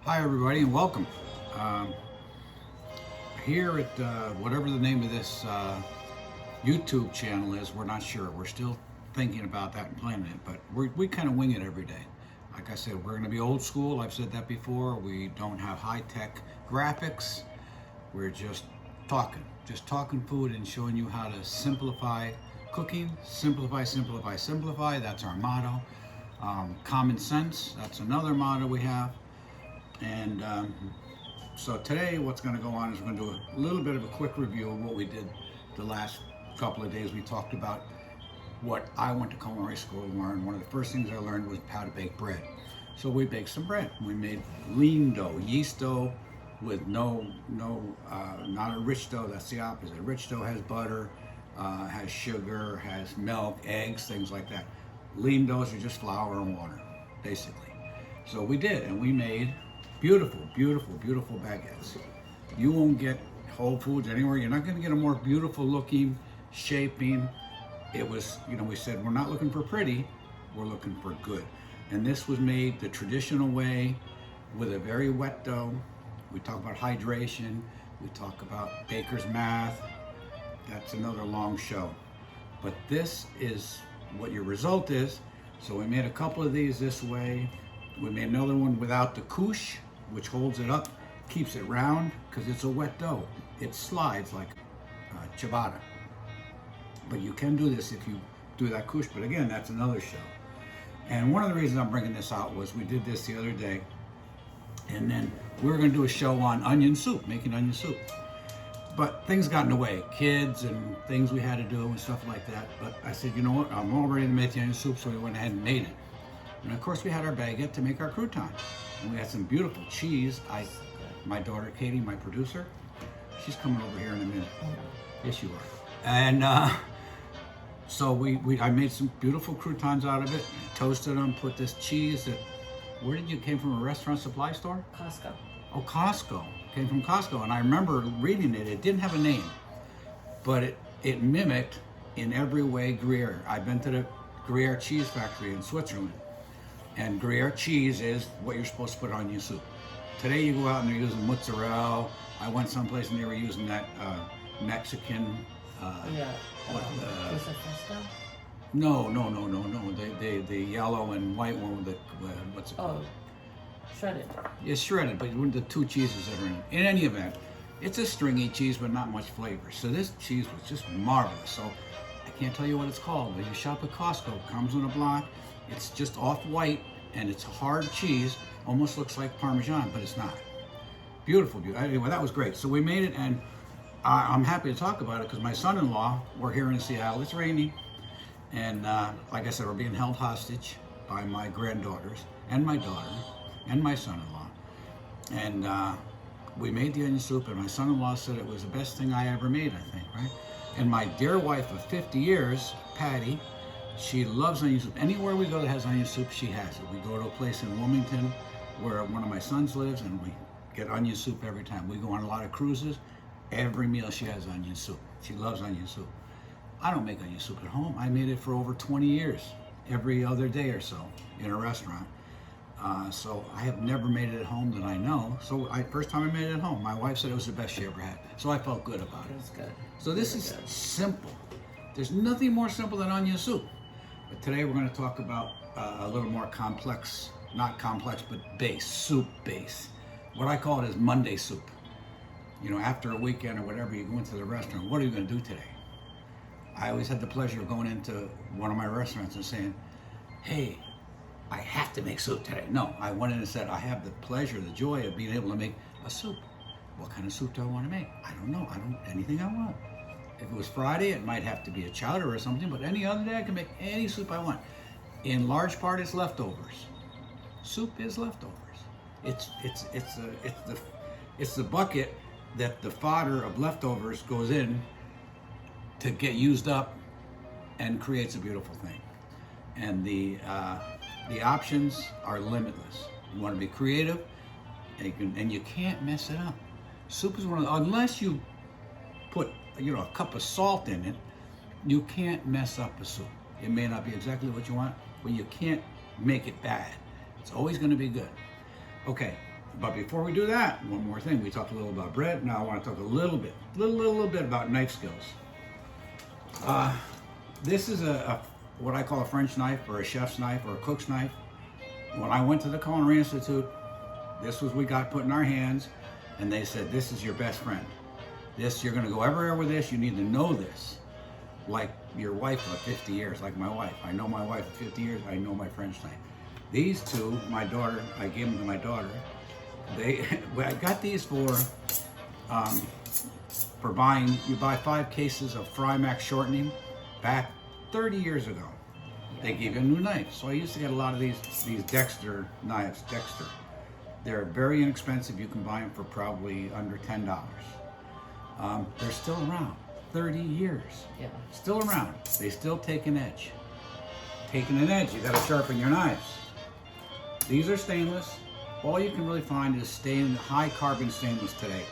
Hi, everybody, and welcome. Um, Here at whatever the name of this YouTube channel is, we're not sure. We're still thinking about that and planning it, but we kind of wing it every day. Like I said, we're going to be old school. I've said that before. We don't have high tech graphics. We're just talking food and showing you how to simplify cooking. Simplify, simplify, simplify. That's our motto. Common sense, that's another motto we have. And so today what's going to go on is we're going to do a little bit of a quick review of what we did the last couple of days. We talked about what I went to culinary school and learned. One of the first things I learned was how to bake bread. So we baked some bread. We made lean dough, yeast dough with not a rich dough. That's the opposite. Rich dough has butter, has sugar, has milk, eggs, things like that. Lean doughs are just flour and water, basically. So we did, and we made beautiful, beautiful, beautiful baguettes. You won't get Whole Foods anywhere. You're not going to get a more beautiful looking, shaping. It was, we said we're not looking for pretty, we're looking for good. And this was made the traditional way with a very wet dough. We talk about hydration. We talk about baker's math. That's another long show. But this is what your result is. So we made a couple of these this way. We made another one without the couche, which holds it up, keeps it round, because it's a wet dough. It slides like ciabatta. But you can do this if you do that couche, but again, that's another show. And one of the reasons I'm bringing this out was we did this the other day, and then we were going to do a show on onion soup, making onion soup. But things got in the way, kids and things we had to do and stuff like that. But I said, you know what, I'm all ready to make the onion soup, so we went ahead and made it. And of course we had our baguette to make our crouton. And we had some beautiful cheese. My daughter Katie, my producer, she's coming over here in a minute. Yes, you are. And so I made some beautiful croutons out of it, toasted them, put this cheese that, where did you, came from a restaurant supply store? Costco. Oh, Costco. Came from Costco. And I remember reading it. It didn't have a name, but it mimicked in every way Gruyere. I've been to the Gruyere cheese factory in Switzerland. And Gruyere cheese is what you're supposed to put on your soup. Today you go out and they're using mozzarella. I went someplace and they were using that Mexican. Queso fresco? No. The yellow and white one with the what's it called? Shredded. It's shredded, but the two cheeses that are in it. In any event, it's a stringy cheese, but not much flavor. So this cheese was just marvelous. So I can't tell you what it's called, but you shop at Costco. It comes in a block. It's just off-white, and it's hard cheese. Almost looks like Parmesan, but it's not. Beautiful, beautiful. Anyway, that was great. So we made it, and I'm happy to talk about it because my son-in-law, we're here in Seattle. It's raining, and like I said, we're being held hostage by my granddaughters and my daughter and my son-in-law. And we made the onion soup, and my son-in-law said it was the best thing I ever made, I think, right? And my dear wife of 50 years, Patty, she loves onion soup. Anywhere we go that has onion soup, she has it. We go to a place in Wilmington where one of my sons lives, and we get onion soup every time. We go on a lot of cruises. Every meal she has onion soup. She loves onion soup. I don't make onion soup at home. I made it for over 20 years, every other day or so in a restaurant. So I have never made it at home that I know. So first time I made it at home, my wife said it was the best she ever had. So I felt good about it. It was good. So this is simple. There's nothing more simple than onion soup. But today we're going to talk about a little more complex, not complex, but soup base. What I call it is Monday soup. After a weekend or whatever, you go into the restaurant, what are you going to do today? I always had the pleasure of going into one of my restaurants and saying, hey, I have to make soup today. No, I went in and said, I have the pleasure, the joy of being able to make a soup. What kind of soup do I want to make? I don't know. Anything I want. If it was Friday, it might have to be a chowder or something, but any other day I can make any soup I want. In large part, it's leftovers. Soup is leftovers. It's the bucket that the fodder of leftovers goes in to get used up and creates a beautiful thing. And the options are limitless. You want to be creative, and you can't mess it up. Soup is one of the, unless you put a cup of salt in it, you can't mess up a soup. It may not be exactly what you want, but you can't make it bad. It's always going to be good. Okay, But before we do that, one more thing. We talked a little about bread. Now I want to talk a little bit about knife skills. This is a what I call a French knife, or a chef's knife, or a cook's knife. When I went to the Culinary Institute, this was what we got put in our hands, and they said, this is your best friend. This, you're going to go everywhere with this. You need to know this. Like your wife for 50 years, like my wife. I know my wife for 50 years. I know my French knife. These two, my daughter, I gave them to my daughter. I got these for buying, you buy 5 cases of Frymax shortening back 30 years ago. They gave you a new knife. So I used to get a lot of these Dexter knives, Dexter. They're very inexpensive. You can buy them for probably under $10. They're still around, 30 years. Yeah. Still around. They still take an edge. Taking an edge, you gotta sharpen your knives. These are stainless. All you can really find is high carbon stainless today.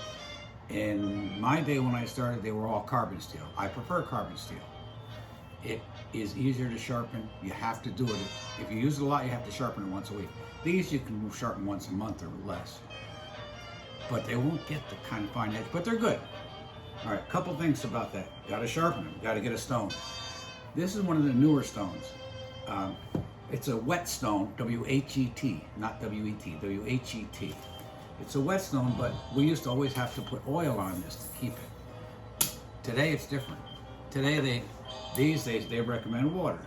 In my day when I started, they were all carbon steel. I prefer carbon steel. It is easier to sharpen. You have to do it. If you use it a lot, you have to sharpen it once a week. These you can sharpen once a month or less. But they won't get the kind of fine edge, but they're good. All right, a couple things about that. Got to sharpen them. Got to get a stone. This is one of the newer stones. It's a whetstone, W-H-E-T, not W-E-T, W-H-E-T. It's a whetstone, but we used to always have to put oil on this to keep it. Today it's different. Today these days they recommend water.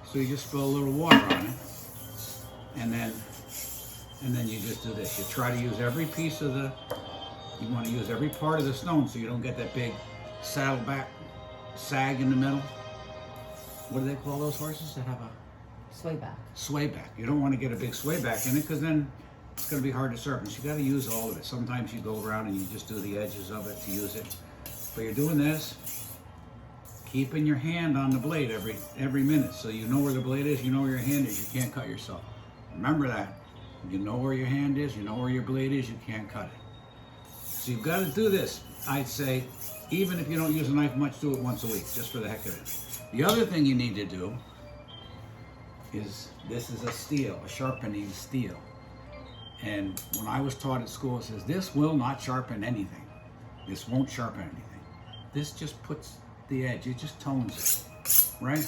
So you just spill a little water on it, and then you just do this. You try to use every piece of you want to use every part of the stone so you don't get that big saddleback sag in the middle. What do they call those horses that have a swayback? Swayback. You don't want to get a big swayback in it, because then it's going to be hard to sharpen. So you got to use all of it. Sometimes you go around and you just do the edges of it to use it. But you're doing this, keeping your hand on the blade every minute, so you know where the blade is, you know where your hand is, you can't cut yourself. Remember that. You know where your hand is, you know where your blade is, you can't cut it. So you've got to do this. I'd say, even if you don't use a knife much, do it once a week, just for the heck of it. The other thing you need to do is, this is a steel, a sharpening steel. And when I was taught at school, it says, this will not sharpen anything. This won't sharpen anything. This just puts the edge, it just tones it, right?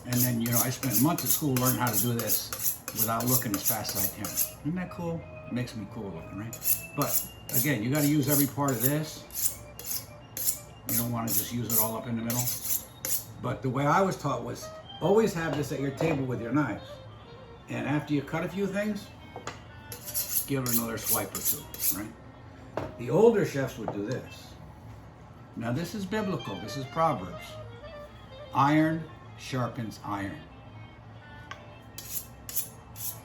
And then, I spent months at school learning how to do this without looking as fast as I can. Isn't that cool? It makes me cool looking, right? But again, you got to use every part of this. You don't want to just use it all up in the middle. But the way I was taught was, always have this at your table with your knives. And after you cut a few things, give it another swipe or two, right? The older chefs would do this. Now this is biblical, this is Proverbs. Iron sharpens iron.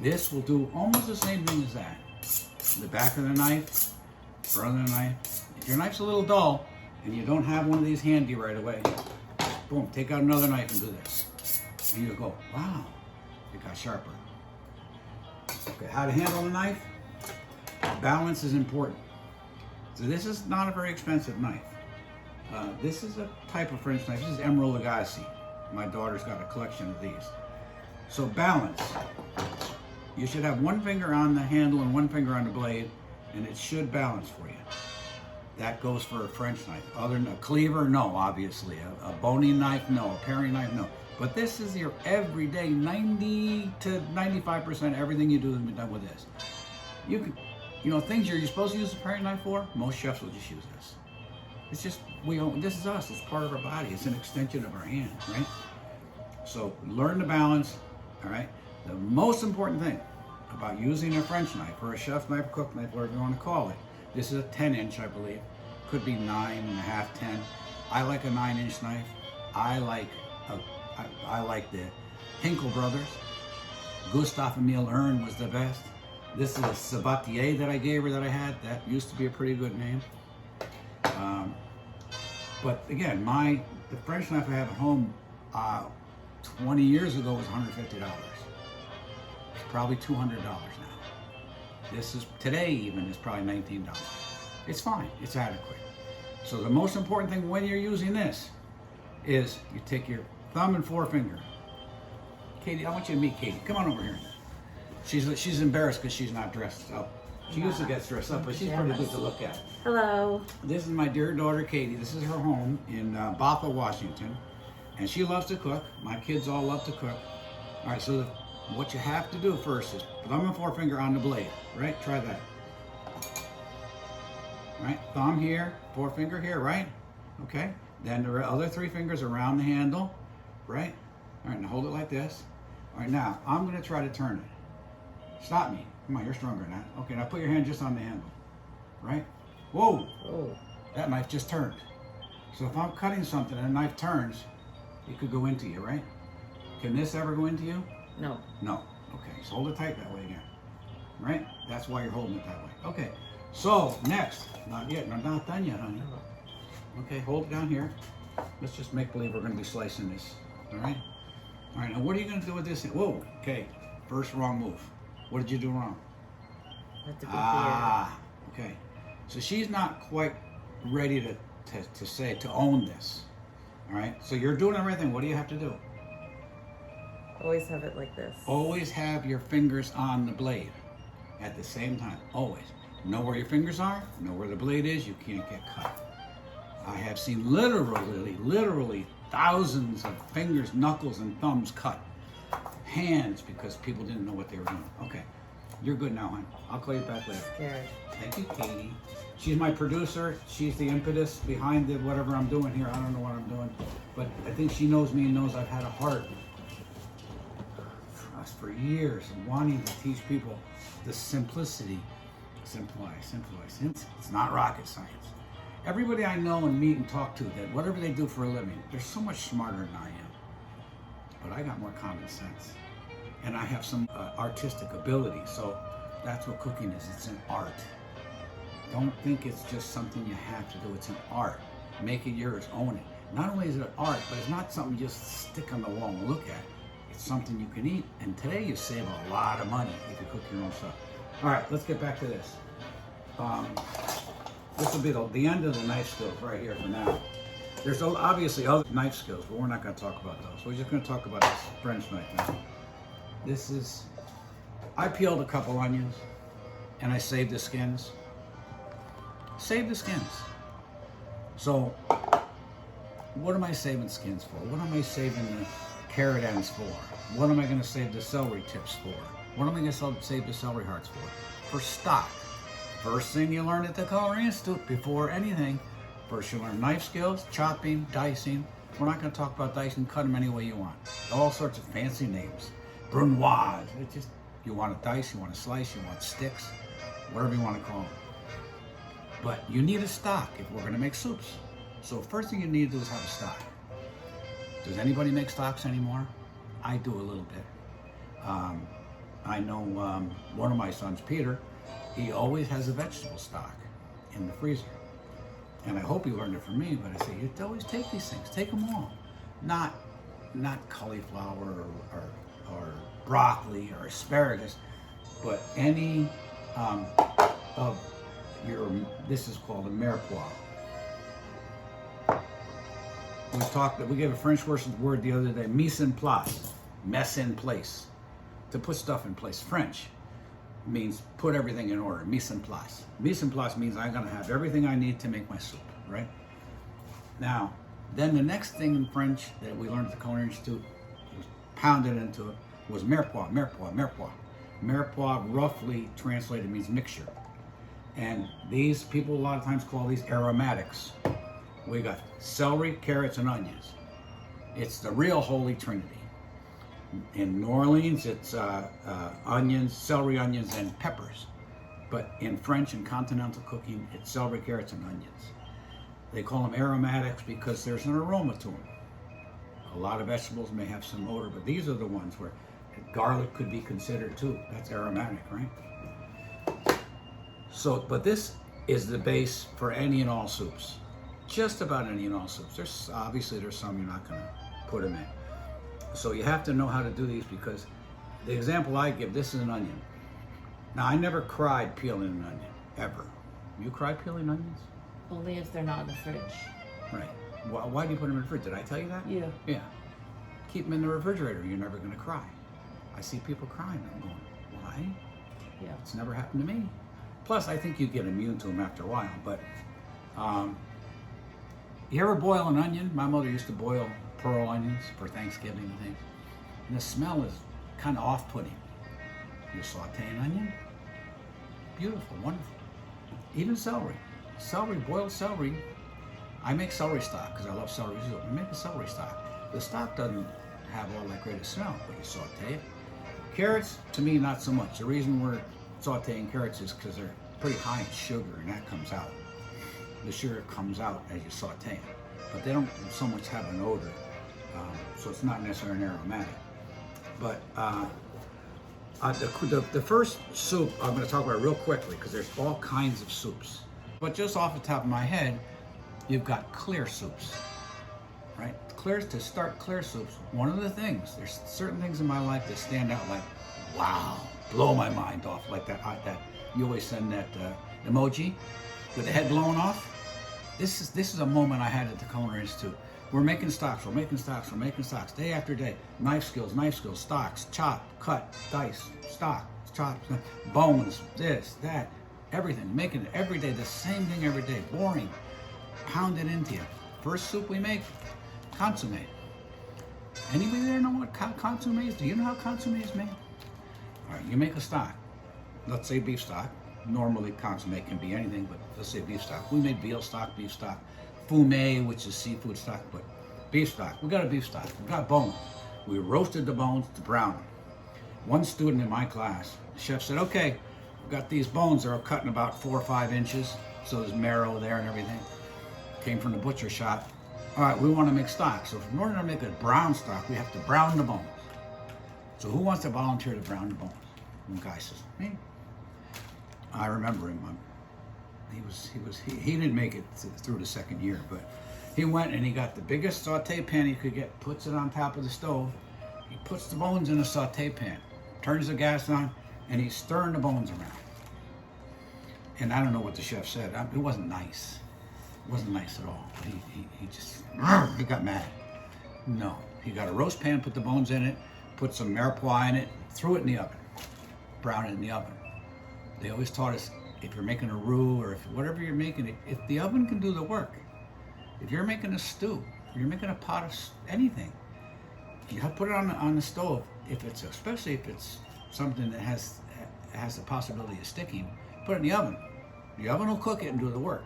This will do almost the same thing as that. The back of the knife, front of the knife. If your knife's a little dull and you don't have one of these handy right away, boom, take out another knife and do this. And you go, wow, it got sharper. Okay, how to handle the knife? Balance is important. So this is not a very expensive knife. This is a type of French knife. This is Emerald Lagasse. My daughter's got a collection of these. So balance. You should have one finger on the handle and one finger on the blade, and it should balance for you. That goes for a French knife. Other than a cleaver, no, obviously. A boning knife, no. A paring knife, no. But this is your everyday, 90 to 95% everything you do is done with this. You can, things you're supposed to use a paring knife for, most chefs will just use this. It's just, this is us, it's part of our body, it's an extension of our hand, right? So learn to balance, all right? The most important thing about using a French knife, or a chef's knife, cook knife, whatever you want to call it, this is a 10-inch, I believe. Could be 9.5, 10. I like a 9-inch knife. I like the Hinkle brothers. Gustave Emile Ern was the best. This is a Sabatier that I gave her that I had. That used to be a pretty good name. But again, the French knife I have at home 20 years ago was $150. It's probably $200 now. This is, today even, is probably $19. It's fine, it's adequate. So the most important thing when you're using this is you take your thumb and forefinger. Katie, I want you to meet Katie. Come on over here. She's embarrassed because she's not dressed up. She usually gets dressed up, but she's pretty good to look at. Hello. This is my dear daughter, Katie. This is her home in Bothell, Washington. And she loves to cook. My kids all love to cook. All right, so what you have to do first is thumb and forefinger on the blade, right? Try that. Right, thumb here, forefinger here, right? Okay, then the other 3 fingers around the handle, right? All right, now hold it like this. All right, now I'm gonna try to turn it. Stop me. Come on, you're stronger than that. Okay, now put your hand just on the handle, right? Whoa, that knife just turned. So if I'm cutting something and a knife turns, it could go into you, right? Can this ever go into you? No. No. Okay, so hold it tight that way again. Right? That's why you're holding it that way. Okay, so next. Not yet. I'm not done yet, honey. Okay, hold it down here. Let's just make believe we're going to be slicing this. All right? All right, now what are you going to do with this? Whoa, okay. First wrong move. What did you do wrong? Okay. So she's not quite ready to own this. All right? So you're doing everything. What do you have to do? Always have it like this. Always have your fingers on the blade at the same time. Always. Know where your fingers are, know where the blade is, you can't get cut. I have seen literally thousands of fingers, knuckles, and thumbs cut. Hands, because people didn't know what they were doing. Okay, you're good now, hon. I'll call you back later. Scared. Thank you, Katie. She's my producer. She's the impetus behind whatever I'm doing here. I don't know what I'm doing, but I think she knows me and knows I've had a heart for years and wanting to teach people the simplicity. Simplify. It's not rocket science. Everybody I know and meet and talk to, that whatever they do for a living, they're so much smarter than I am. But I got more common sense. And I have some artistic ability. So that's what cooking is. It's an art. Don't think it's just something you have to do. It's an art. Make it yours. Own it. Not only is it an art, but it's not something you just stick on the wall and look at. It's something you can eat. And today you save a lot of money if you cook your own stuff. All right, let's get back to this. This will be the end of the knife skills right here for now. There's obviously other knife skills, but we're not going to talk about those. We're just going to talk about this French knife now. This is, I peeled a couple onions and I saved the skins. Save the skins. So, what am I saving skins for? What am I saving the carrot ends for? What am I going to save the celery tips for? What am I going to save the celery hearts for? For stock. First thing you learn at the Culinary Institute, before anything, first you learn knife skills, chopping, dicing. We're not going to talk about dicing, cut them any way you want. All sorts of fancy names. Brunoise. It's just, you want to dice, you want to slice, you want sticks, whatever you want to call them. But you need a stock if we're going to make soups. So first thing you need to do is have a stock. Does anybody make stocks anymore? I do a little bit. I know one of my sons, Peter, he always has a vegetable stock in the freezer. And I hope he learned it from me, but I say, you always take these things, take them all. Not cauliflower or broccoli or asparagus, but any of your, this is called a mirepoix. We gave a French word the other day, mise en place, mess in place, to put stuff in place. French means put everything in order, mise en place. Mise en place means I'm gonna have everything I need to make my soup, right? Now, then the next thing in French that we learned at the Culinary Institute, was pounded into it, was mirepoix. Mirepoix roughly translated means mixture. And these people a lot of times call these aromatics. We got celery, carrots, and onions. It's the real holy trinity. In New Orleans, it's onions, celery, onions, and peppers. But in French and continental cooking, it's celery, carrots, and onions. They call them aromatics because there's an aroma to them. A lot of vegetables may have some odor, but these are the ones where garlic could be considered too. That's aromatic, right? So, but this is the base for any and all soups. Just about any and all soups. There's some you're not going to put them in. So you have to know how to do these, because the example I give, this is an onion. Now, I never cried peeling an onion, ever. You cry peeling onions? Only if they're not in the fridge. Right. Why do you put them in the fridge? Did I tell you that? Yeah. Yeah. Keep them in the refrigerator. You're never going to cry. I see people crying. I'm going, why? Yeah. It's never happened to me. Plus, I think you get immune to them after a while. But you ever boil an onion? My mother used to boil pearl onions for Thanksgiving and things. And the smell is kind of off-putting. You saute an onion, beautiful, wonderful. Even celery. Celery, boiled celery. I make celery stock because I love celery soup. I make a celery stock. The stock doesn't have all that great a smell, but you saute it. Carrots, to me, not so much. The reason we're sauteing carrots is because they're pretty high in sugar, and that comes out. The sugar comes out as you saute it, but they don't so much have an odor, so it's not necessarily aromatic. But the first soup I'm going to talk about real quickly because there's all kinds of soups. But just off the top of my head, you've got clear soups, right? To start clear soups, one of the things, there's certain things in my life that stand out like, wow, blow my mind off, like that you always send that emoji with the head blown off. This is a moment I had at the Culinary Institute. We're making stocks, day after day. Knife skills, stocks, chop, cut, dice, stock, chop, bones, this, that, everything. Making it every day, the same thing every day. Boring. Pound it into you. First soup we make, consomme. Anybody there know what consomme is? Do you know how consomme is made? All right, you make a stock. Let's say beef stock. Normally consomme can be anything, but let's say beef stock. We made veal stock, beef stock. Fumet, which is seafood stock, but beef stock. We got a beef stock. We got bones. We roasted the bones to brown them. One student in my class, the chef said, okay, we've got these bones. They're cut in about 4 or 5 inches. So there's marrow there and everything. Came from the butcher shop. All right, we want to make stock. So in order to make a brown stock, we have to brown the bones. So who wants to volunteer to brown the bones? And the guy says, me. I remember him. He didn't make it through the second year, but he went and he got the biggest saute pan he could get, puts it on top of the stove. He puts the bones in a saute pan, turns the gas on, and he's stirring the bones around. And I don't know what the chef said. It wasn't nice. It wasn't nice at all. He got mad. No, he got a roast pan, put the bones in it, put some mirepoix in it, threw it in the oven, brown it in the oven. They always taught us, if you're making a roux or if whatever you're making, if the oven can do the work, if you're making a stew, or you're making a pot of anything, you have to put it on the stove. Especially if it's something that has the possibility of sticking, put it in the oven. The oven will cook it and do the work.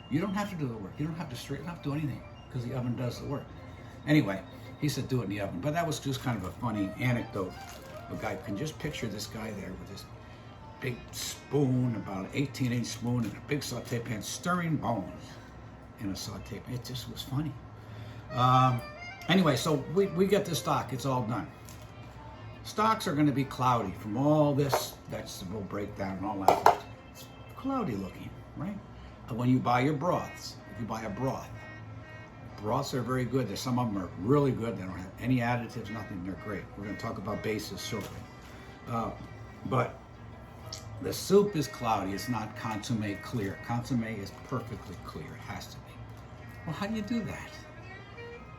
You don't have to do the work. You don't have to straighten up, do anything, because the oven does the work. Anyway, he said do it in the oven. But that was just kind of a funny anecdote. A guy can just picture this guy there with this big spoon, about an 18-inch spoon, and a big saute pan, stirring bones in a saute pan. It just was funny. Anyway, so we get the stock. It's all done. Stocks are going to be cloudy from all this vegetable breakdown and all that. It's cloudy looking, right? When you buy your broths, if you buy a broth, broths are very good. Some of them are really good. They don't have any additives, nothing. They're great. We're going to talk about bases shortly. But the soup is cloudy. It's not consomme clear. Consomme is perfectly clear. It has to be. Well, how do you do that?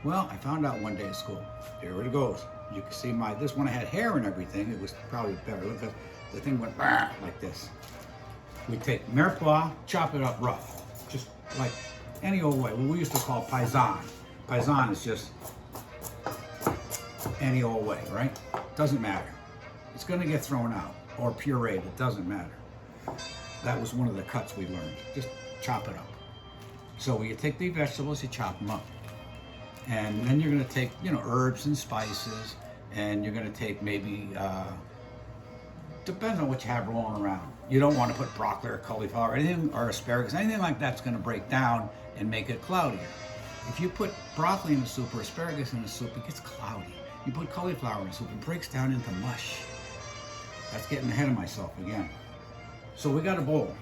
Well, I found out one day at school. Here it goes. You can see this one, I had hair and everything. It was probably better. Look at the thing went like this. We take mirepoix, chop it up rough, just like any old way. What we used to call paisan. Paisan is just any old way, right? Doesn't matter. It's going to get thrown out or pureed. It doesn't matter. That was one of the cuts we learned. Just chop it up. So you take the vegetables, you chop them up. And then you're going to take, herbs and spices, and you're going to take maybe, depends on what you have rolling around. You don't want to put broccoli or cauliflower or anything, or asparagus, anything like that's going to break down and make it cloudier. If you put broccoli in the soup or asparagus in the soup, it gets cloudy. You put cauliflower in the soup, it breaks down into mush. That's getting ahead of myself again. So we got a bowl,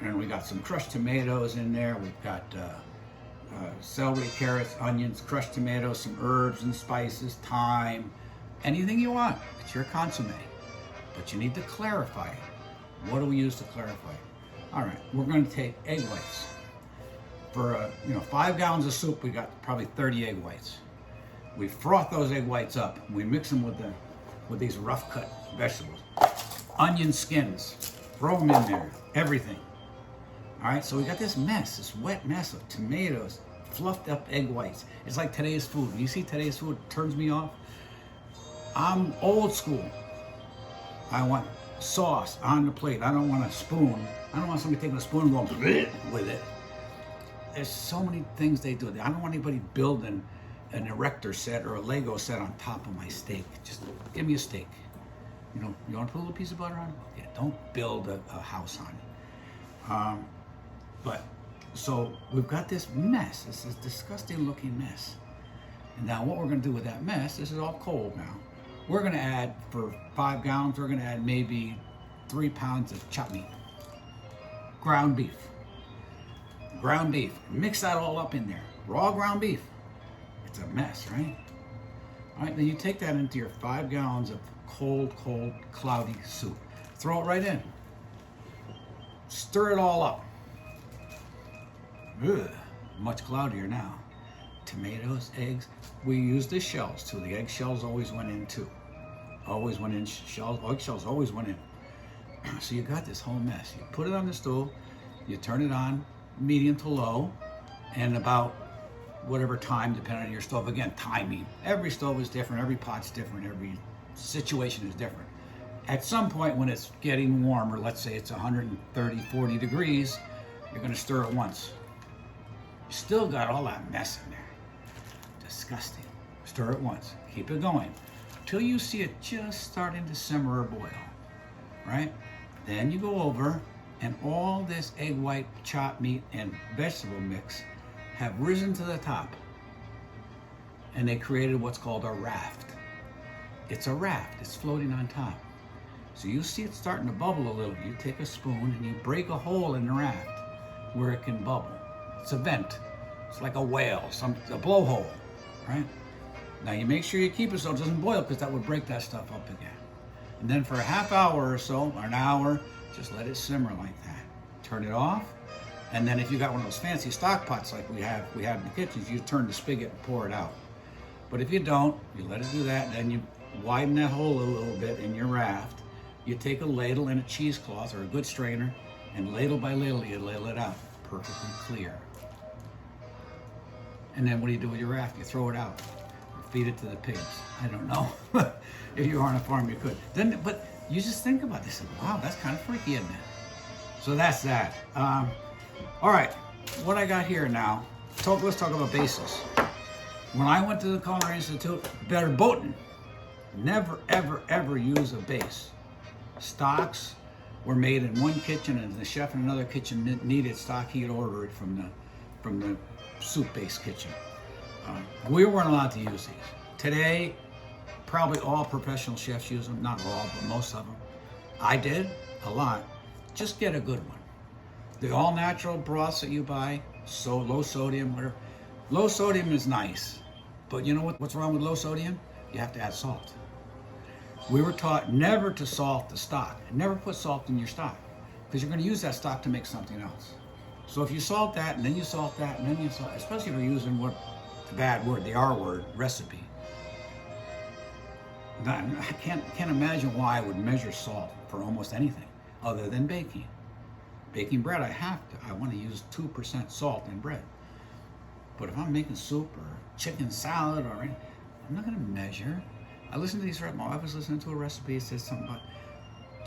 and we got some crushed tomatoes in there. We've got celery, carrots, onions, crushed tomatoes, some herbs and spices, thyme, anything you want. It's your consomme. But you need to clarify it. What do we use to clarify it? All right, we're going to take egg whites. For 5 gallons of soup, we got probably 30 egg whites. We froth those egg whites up. We mix them with these rough cut vegetables. Onion skins. Throw them in there, everything. All right, so we got this mess, this wet mess of tomatoes, fluffed up egg whites. It's like today's food. When you see today's food, it turns me off. I'm old school. I want sauce on the plate. I don't want a spoon. I don't want somebody taking a spoon and going bleh with it. There's so many things they do. I don't want anybody building an erector set or a Lego set on top of my steak. Just give me a steak. You know, you want to put a little piece of butter on it? Yeah, don't build a house on it. But so we've got this mess. This is disgusting looking mess. And now what we're going to do with that mess, this is all cold now. We're going to add, for 5 gallons, we're going to add maybe 3 pounds of chopped meat. Ground beef. Ground beef. Mix that all up in there. Raw ground beef. It's a mess, right? All right, then you take that into your 5 gallons of cold, cloudy soup. Throw it right in. Stir it all up. Ugh, much cloudier now. Tomatoes, eggs. We use the shells too. The egg shells always went in too. Always went in shells. Egg shells always went in. So you got this whole mess. You put it on the stove. You turn it on medium to low, and about whatever time, depending on your stove. Again, timing. Every stove is different. Every pot's different. Every situation is different. At some point when it's getting warmer, let's say it's 130, 40 degrees, you're going to stir it once. You still got all that mess in there. Disgusting. Stir it once. Keep it going till you see it just starting to simmer or boil. Right? Then you go over, and all this egg white, chopped meat, and vegetable mix have risen to the top. And they created what's called a raft. It's a raft. It's floating on top. So you see it starting to bubble a little. You take a spoon and you break a hole in the raft where it can bubble. It's a vent. It's like a whale, a blowhole, right? Now you make sure you keep it so it doesn't boil, because that would break that stuff up again. And then for a half hour or so, or an hour, just let it simmer like that. Turn it off. And then if you got one of those fancy stock pots like we have in the kitchens, you turn the spigot and pour it out. But if you don't, you let it do that, and then you widen that hole a little bit in your raft. You take a ladle and a cheesecloth or a good strainer, and ladle by ladle, you ladle it out perfectly clear. And then what do you do with your raft? You throw it out or feed it to the pigs. I don't know. If you are on a farm, you could. But you just think about this. Wow, that's kind of freaky, isn't it? So that's that. All right, what I got here now, let's talk about bases. When I went to the Culinary Institute, verboten. Never, ever, ever use a base. Stocks were made in one kitchen, and the chef in another kitchen needed stock. He'd order it from the soup-based kitchen. We weren't allowed to use these. Today, probably all professional chefs use them. Not all, but most of them. I did a lot. Just get a good one. The all-natural broths that you buy, so low sodium, whatever. Low sodium is nice, but you know what's wrong with low sodium? You have to add salt. We were taught never to salt the stock. Never put salt in your stock, because you're going to use that stock to make something else. So if you salt that, and then you salt that, and then you salt, especially if you're using the bad word, the R word, recipe. I can't imagine why I would measure salt for almost anything other than baking. Baking bread, I want to use 2% salt in bread. But if I'm making soup or chicken salad or anything, I'm not going to measure. I listen to these. My wife was listening to a recipe. It says something about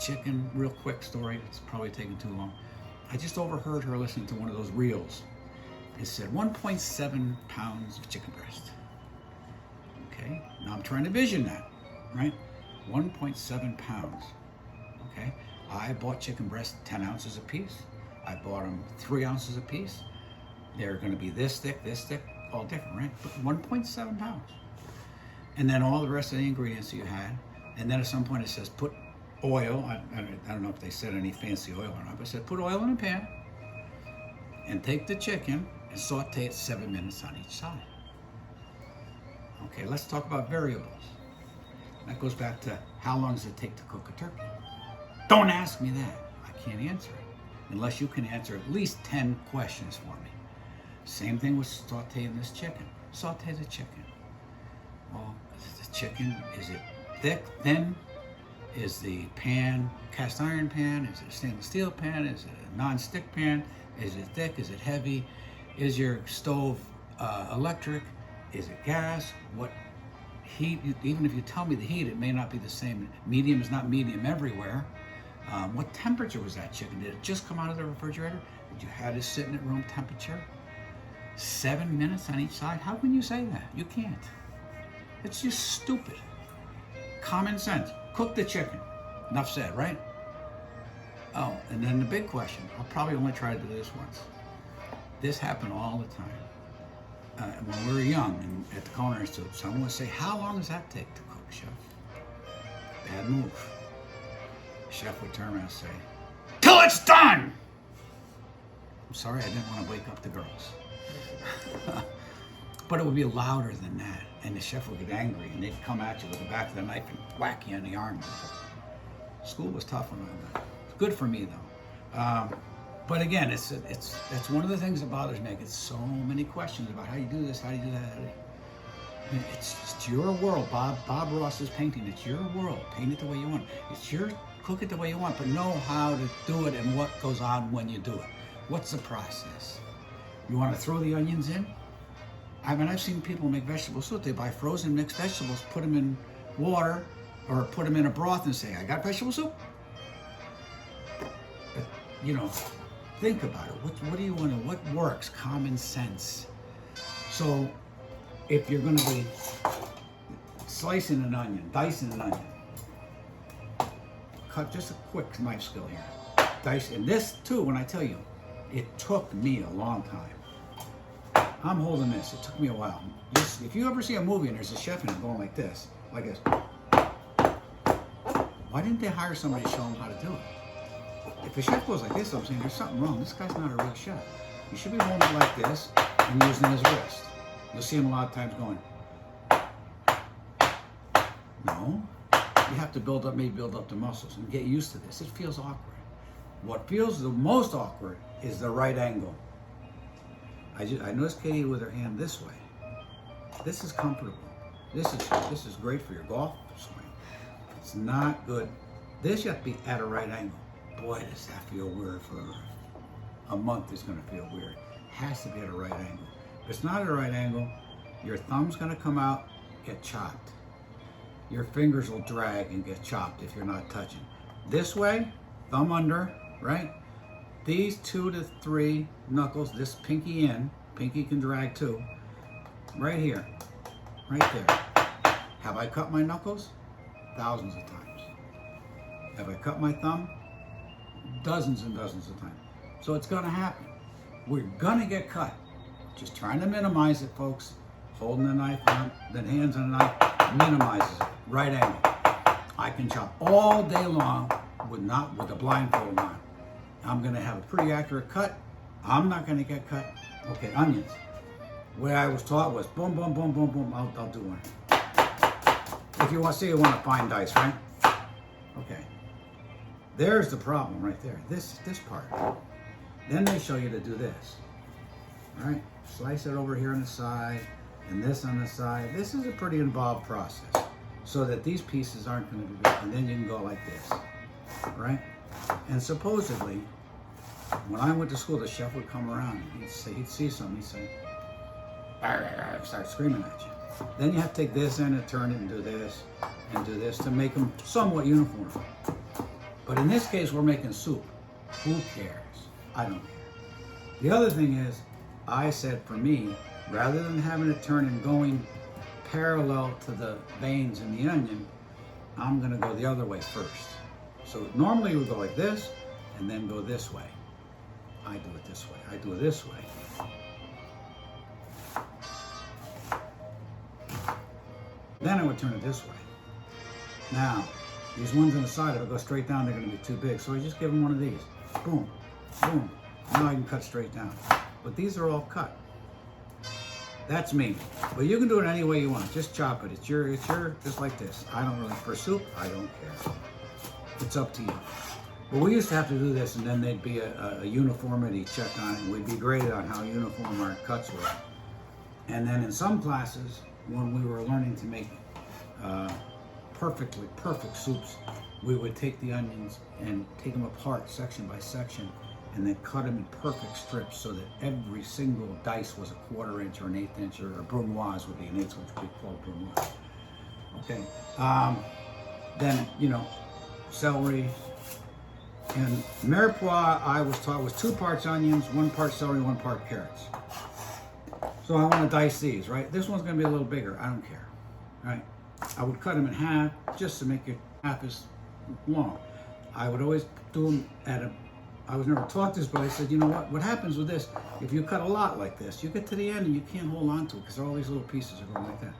chicken. Real quick story. It's probably taking too long. I just overheard her listening to one of those reels. It said 1.7 pounds of chicken breast. Okay. Now I'm trying to vision that, right? 1.7 pounds. Okay. I bought chicken breast 10 ounces a piece. I bought them 3 ounces a piece. They're going to be this thick, all different, right? But 1.7 pounds. And then all the rest of the ingredients you had. And then at some point it says put oil. I don't know if they said any fancy oil or not, but it said put oil in a pan and take the chicken and saute it 7 minutes on each side. Okay, let's talk about variables. That goes back to how long does it take to cook a turkey? Don't ask me that. I can't answer it unless you can answer at least 10 questions for me. Same thing with sauteing this chicken. Saute the chicken. Well, the chicken, is it thick, thin? Is the pan cast iron pan? Is it a stainless steel pan? Is it a non-stick pan? Is it thick? Is it heavy? Is your stove electric? Is it gas? What heat? Even if you tell me the heat, it may not be the same. Medium is not medium everywhere. What temperature was that chicken? Did it just come out of the refrigerator? Did you have it sitting at room temperature? 7 minutes on each side? How can you say that? You can't. It's just stupid. Common sense. Cook the chicken. Enough said, right? Oh, and then the big question. I'll probably only try to do this once. This happened all the time. When we were young and at the Culinary Institute, someone would say, how long does that take to cook, chef? Bad move. The chef would turn around and say, till it's done! I'm sorry, I didn't want to wake up the girls. But it would be louder than that. And the chef would get angry and they'd come at you with the back of the knife and whack you in the arm. School was tough on that. Good for me though. But again, that's one of the things that bothers me. I get so many questions about how you do this, how you do that. I mean, it's your world, Bob. Bob Ross's painting. It's your world. Paint it the way you want. It's your cook it the way you want, but know how to do it and what goes on when you do it. What's the process? You want to throw the onions in? I mean, I've seen people make vegetable soup. They buy frozen mixed vegetables, put them in water, or put them in a broth and say, I got vegetable soup. But, you know, think about it. What do you want to, what works? Common sense. So, if you're going to be slicing an onion, dicing an onion, cut just a quick knife skill here. Dice, and this too, when I tell you, it took me a long time. I'm holding this. It took me a while. If you ever see a movie and there's a chef in it going like this, why didn't they hire somebody to show them how to do it? If a chef goes like this, I'm saying there's something wrong. This guy's not a real chef. You should be holding it like this and using his wrist. You'll see him a lot of times going. No, you have to build up the muscles and get used to this. It feels awkward. What feels the most awkward is the right angle. I noticed Katie with her hand this way. This is comfortable. This is great for your golf swing. It's not good. This you have to be at a right angle. Boy, does that feel weird for a month. It's going to feel weird. It has to be at a right angle. If it's not at a right angle, your thumb's going to come out, get chopped. Your fingers will drag and get chopped if you're not touching. This way, thumb under, right? These 2 to 3 knuckles, this pinky in, pinky can drag too, right here, right there. Have I cut my knuckles? Thousands of times. Have I cut my thumb? Dozens and dozens of times. So it's gonna happen. We're gonna get cut. Just trying to minimize it, folks. Holding the knife on, then hands on the knife, minimizes it. Right angle. I can chop all day long with the blindfold on. I'm gonna have a pretty accurate cut. I'm not gonna get cut. Okay, onions. The way I was taught was boom, boom, boom, boom, boom. I'll do one. If you want to say you want a fine dice, right? Okay. There's the problem right there. This part. Then they show you to do this. All right. Slice it over here on the side, and this on the side. This is a pretty involved process, so that these pieces aren't going to be good. And then you can go like this, right? And supposedly, when I went to school, the chef would come around and he'd see something, he'd say, start screaming at you. Then you have to take this end and turn it and do this to make them somewhat uniform. But in this case, we're making soup. Who cares? I don't care. The other thing is, I said for me, rather than having it turn and going parallel to the veins in the onion, I'm gonna go the other way first. So normally we would go like this and then go this way. I do it this way. I do it this way. Then I would turn it this way. Now, these ones on the side, if I go straight down, they're going to be too big. So I just give them one of these. Boom, boom. Now I can cut straight down. But these are all cut. That's me. But you can do it any way you want. Just chop it. It's your, just like this. I don't really, for soup, I don't care. It's up to you. But we used to have to do this, and then there'd be a uniformity check on it, and we'd be graded on how uniform our cuts were. And then in some classes, when we were learning to make perfect soups, we would take the onions and take them apart section by section and then cut them in perfect strips so that every single dice was a 1/4 inch or an 1/8 inch, or a brunoise would be an 1/8 inch, we call brunoise. Okay. Then, you know, celery. And mirepoix, I was taught, was 2 parts onions, 1 part celery, 1 part carrots. So I want to dice these, right? This one's going to be a little bigger. I don't care, right? I would cut them in half just to make it half as long. I would always do them at a, I was never taught this, but I said, you know what happens with this, if you cut a lot like this, you get to the end and you can't hold on to it because all these little pieces are going like that.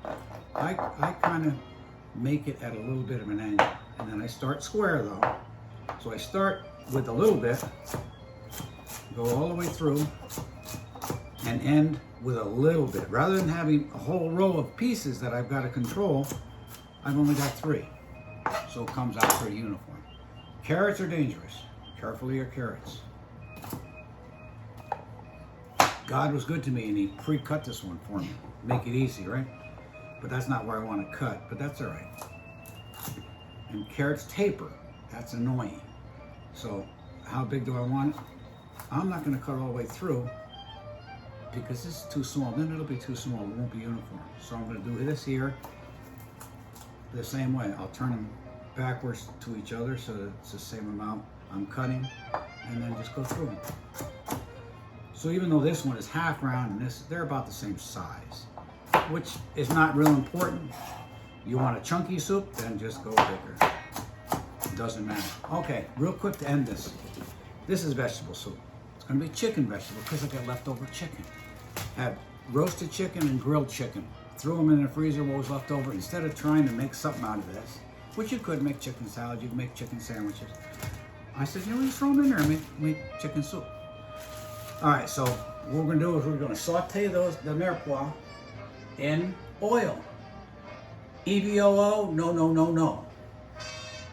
I kind of make it at a little bit of an angle. And then I start square though. So I start with a little bit, go all the way through, and end with a little bit. Rather than having a whole row of pieces that I've got to control, I've only got 3. So it comes out pretty uniform. Carrots are dangerous. Careful of your carrots. God was good to me and he pre-cut this one for me. Make it easy, right? But that's not where I want to cut, but that's all right. And carrots taper. That's annoying. So how big do I want it? I'm not going to cut all the way through because this is too small. Then it'll be too small. It won't be uniform. So I'm going to do this here the same way. I'll turn them backwards to each other so that it's the same amount I'm cutting, and then just go through them. So even though this one is half round and this, they're about the same size, which is not real important. You want a chunky soup, then just go bigger. It doesn't matter. Okay, real quick to end this. This is vegetable soup. It's gonna be chicken vegetable because I got leftover chicken. Have roasted chicken and grilled chicken. Threw them in the freezer, what was left over. Instead of trying to make something out of this, which you could make chicken salad, you can make chicken sandwiches. I said, you know, just throw them in there and make chicken soup. All right, so what we're gonna do is we're gonna saute the mirepoix in oil. EVOO, no, no, no, no.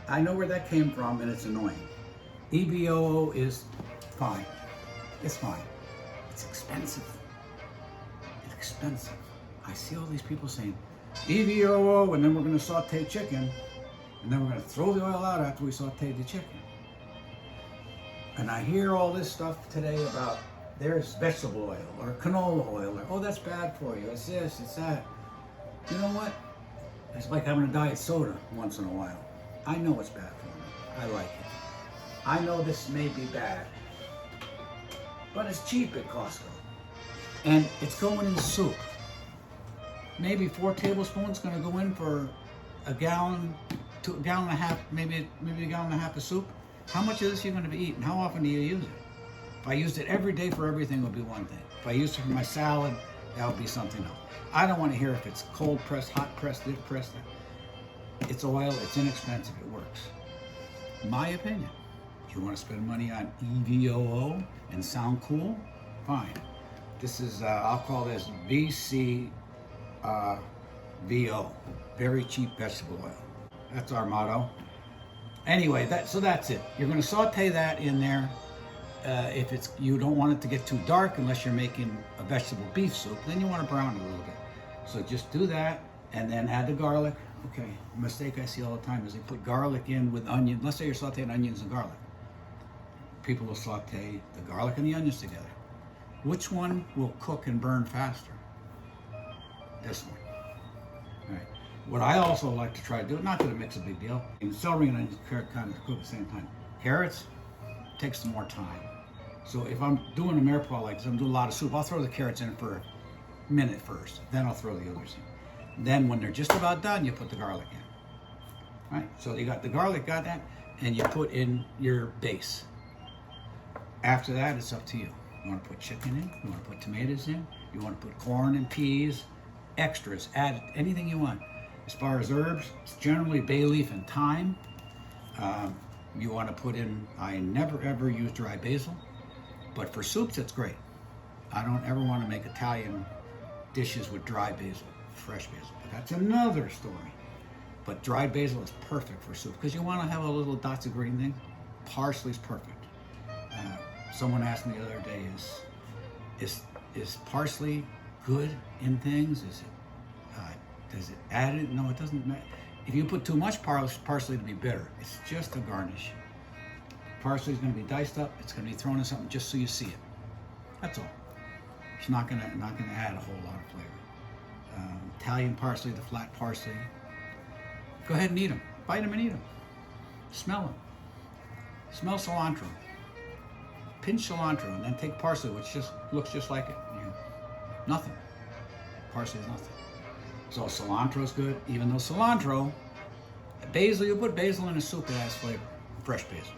I know where that came from and it's annoying. EVOO is fine. It's fine. It's expensive. It's expensive. I see all these people saying EVOO and then we're gonna saute chicken and then we're gonna throw the oil out after we saute the chicken. And I hear all this stuff today about there's vegetable oil or canola oil or, oh, that's bad for you. It's this, it's that. You know what? It's like having a diet soda once in a while. I know it's bad for me. I like it. I know this may be bad, but it's cheap at Costco. And it's going in soup. Maybe 4 tablespoons gonna go in for a gallon to a gallon and a half, maybe a gallon and a half of soup. How much of this are you gonna be eating? How often do you use it? If I used it every day for everything, it would be one thing. If I used it for my salad, that would be something else. I don't want to hear if it's cold pressed, hot pressed, this pressed. It's oil, it's inexpensive, it works. My opinion. If you want to spend money on EVOO and sound cool, fine. This is, I'll call this VCVO, very cheap vegetable oil. That's our motto. Anyway, so that's it. You're going to saute that in there. If you don't want it to get too dark, unless you're making a vegetable beef soup, then you want to brown it a little bit. So just do that, and then add the garlic. Okay, a mistake I see all the time is they put garlic in with onion. Let's say you're sauteing onions and garlic. People will saute the garlic and the onions together. Which one will cook and burn faster? This one. All right. What I also like to try to do, not that it makes a big deal, and celery and onions kind of cook at the same time. Carrots takes some more time. So if I'm doing a mirepoix like this, I'm doing a lot of soup, I'll throw the carrots in for a minute first, then I'll throw the others in. Then when they're just about done, you put the garlic in. Right? So you got the garlic, got that, and you put in your base. After that, it's up to you. You want to put chicken in, you want to put tomatoes in, you want to put corn and peas, extras, add anything you want. As far as herbs, it's generally bay leaf and thyme. You want to put in, I never ever use dry basil, but for soups it's great. I don't ever want to make Italian dishes with dry basil, fresh basil, but that's another story. But dried basil is perfect for soup because you want to have a little dots of green thing. Parsley's perfect. Someone asked me the other day, is parsley good in things? Is it, does it add it? No, it doesn't. If you put too much parsley, to be bitter. It's just a garnish. Parsley is going to be diced up. It's going to be thrown in something just so you see it. That's all. It's not going to add a whole lot of flavor. Italian parsley, the flat parsley. Go ahead and eat them. Bite them and eat them. Smell them. Smell cilantro. Pinch cilantro, and then take parsley, which just looks just like it. Nothing. Parsley is nothing. So cilantro is good. Even though cilantro, basil, you put basil in a soup, it has flavor. Fresh basil.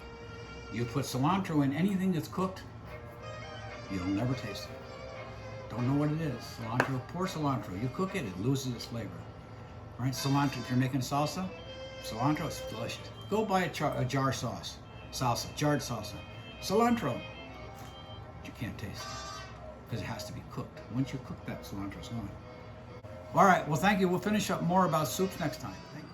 You put cilantro in anything that's cooked, you'll never taste it. Don't know what it is. Cilantro, poor cilantro. You cook it, it loses its flavor. All right, cilantro, if you're making salsa, cilantro is delicious. Go buy a jar sauce, salsa, jarred salsa. Cilantro, you can't taste it because it has to be cooked. Once you cook that, cilantro's gone. All right, well, thank you. We'll finish up more about soups next time. Thank you.